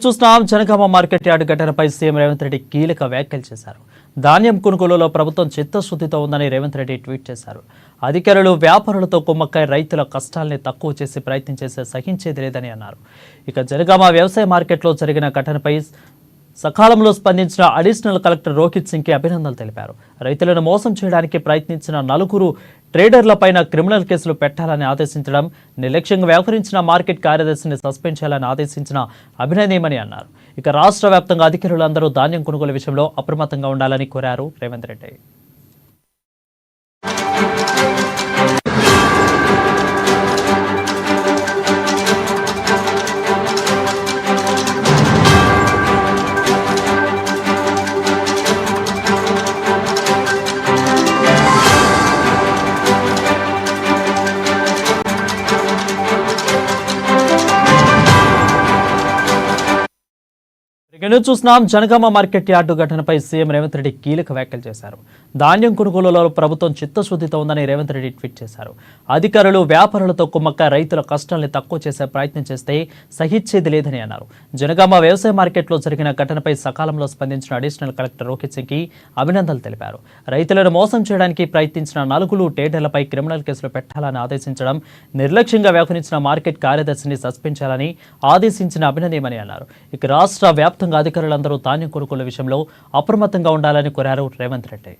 చూస్తున్నాం. Janagama market yard ఘటనపై CM Revanth Reddy కీలక వ్యాఖ్యలు చేశారు. ధాన్యం కొనుగోలులో ప్రభుత్వం చిత్తశుద్ధితో ఉందని రేవంత్ రెడ్డి ట్వీట్ చేశారు. అధికారులు వ్యాపారులతో కుమ్మక్కై రైతుల కష్టాల్ని తక్కువ చేసి ప్రయత్నం చేసే సహించేది లేదని అన్నారు. ఇక జనగామ వ్యవసాయ మార్కెట్లో జరిగిన ఘటనపై సకాలంలో స్పందించిన అడిషనల్ కలెక్టర్ రోహిత్ సింగ్కి అభినందనలు తెలిపారు. రైతులను మోసం చేయడానికి ప్రయత్నించిన 4 ట్రేడర్లపైన క్రిమినల్ కేసులు పెట్టాలని ఆదేశించడం, నిర్లక్ష్యంగా వ్యవహరించిన మార్కెట్ కార్యదర్శిని సస్పెండ్ చేయాలని ఆదేశించిన అభినందనీయమని అన్నారు. ఇక రాష్ట్ర వ్యాప్తంగా అధికారులందరూ ధాన్యం కొనుగోలు విషయంలో అప్రమత్తంగా ఉండాలని కోరారు రేవంత్ రెడ్డి. చూస్తున్నాం. జనగామ మార్కెట్ యార్డు ఘటనపై సీఎం రేవంత్ రెడ్డి కీలక వ్యాఖ్యలు చేశారు. ధాన్యం కొనుగోలులో ప్రభుత్వం చిత్తశుద్ధితో ఉందని రేవంత్ రెడ్డి ట్వీట్ చేశారు. అధికారులు వ్యాపారులతో కుమ్మక్క రైతుల కష్టాల్ని తక్కువ చేసే ప్రయత్నం చేస్తే సహించేది లేదని అన్నారు. జనగామ వ్యవసాయ మార్కెట్లో జరిగిన ఘటనపై సకాలంలో స్పందించిన అడిషనల్ కలెక్టర్ రోహిత్ సింగ్కి అభినందనలు తెలిపారు. రైతులను మోసం చేయడానికి ప్రయత్నించిన 4 ట్రేడర్లపై క్రిమినల్ కేసులు పెట్టాలని ఆదేశించడం, నిర్లక్ష్యంగా వ్యవహరించిన మార్కెట్ కార్యదర్శిని సస్పెండ్ చేయాలని ఆదేశించిన అభినందనీయమని అన్నారు. ఇక రాష్ట్ర వ్యాప్తంగా అధికారులందరూ ధాన్యం కొనుగోలు విషయంలో అప్రమత్తంగా ఉండాలని కోరారు రేవంత్ రెడ్డి.